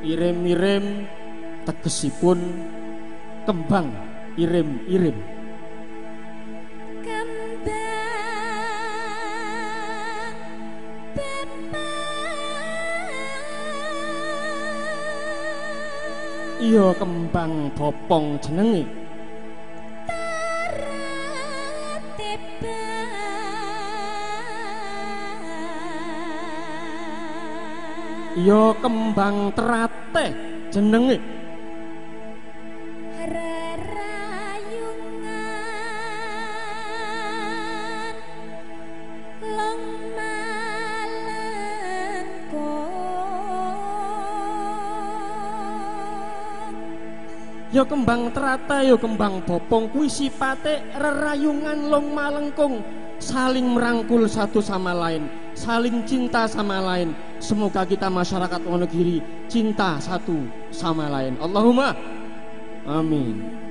Irim-irim tegesipun kembang irim-irim. Iya kembang bopong jenenge. Iya kembang terate jenenge. Ya kembang terata, ya kembang bopong kuwi sipate rerayungan long malengkung, saling merangkul satu sama lain, saling cinta sama lain. Semoga kita masyarakat Wonogiri cinta satu sama lain. Allahumma amin.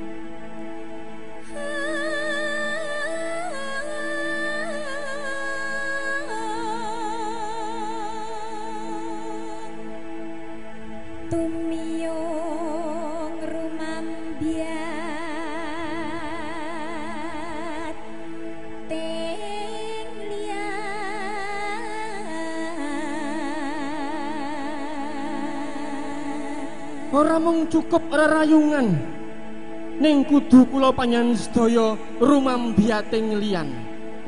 Ora mung cukup rerayungan, ning kudu kula panjenengan sedaya rumambiyating liyan,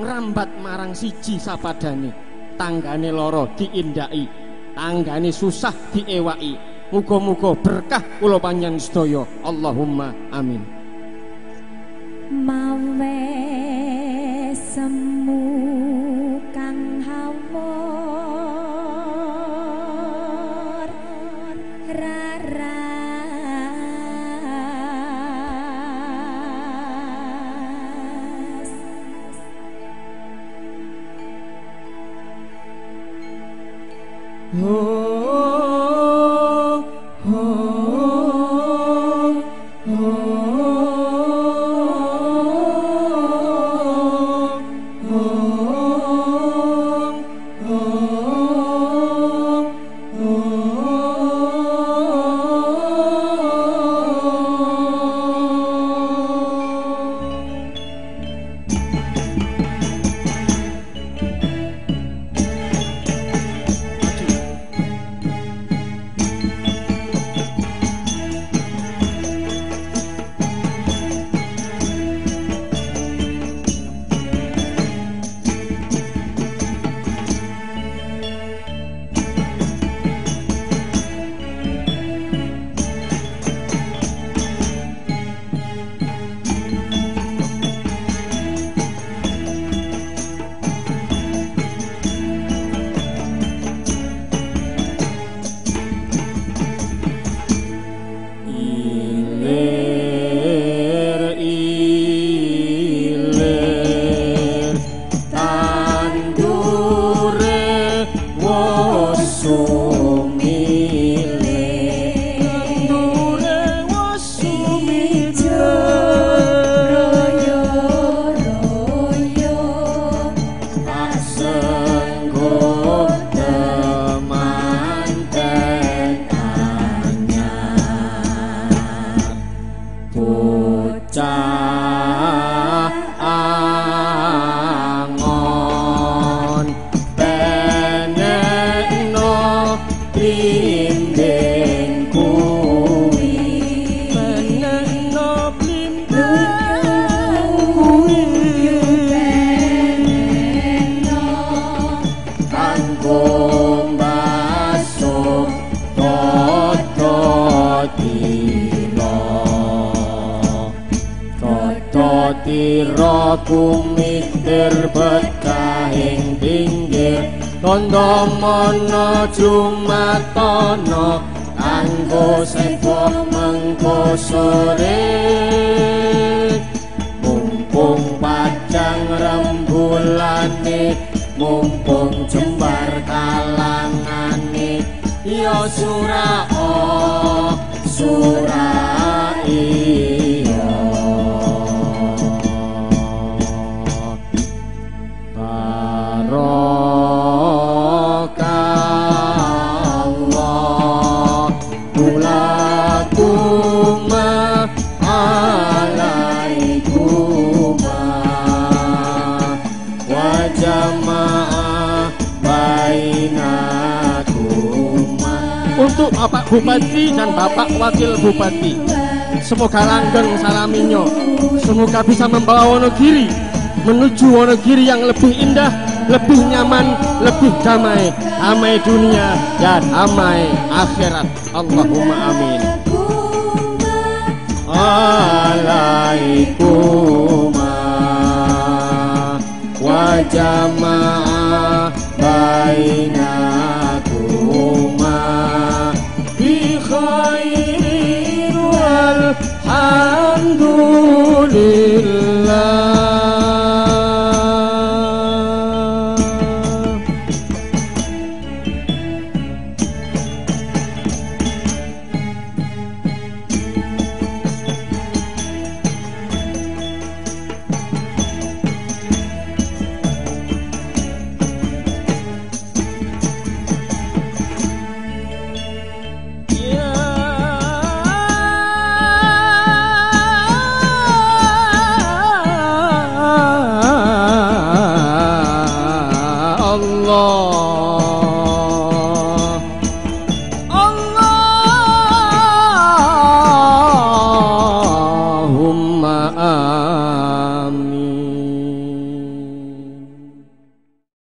ngrambat marang siji sapadane. Tanggane lara diindaki, tanggane susah diewaki. Muga-muga berkah kula panjenengan sedaya. Allahumma amin. Mawe semu kang hawor Tira kumitir betahing pinggir tondo mono jumatana kanggo sepo mengko sore mumpung pajang rembulane mumpung jembar kalangane ya surah surah wa jama'a bainakuma. Untuk Bapak Bupati dan Bapak Wakil Bupati, semoga langgeng salaminyo, semoga bisa membawa Wonogiri menuju Wonogiri yang lebih indah, lebih nyaman, lebih damai, damai dunia dan damai akhirat. Allahumma amin. Alaikuma wa jama'a bainakuma bi khairin walhamdulillah.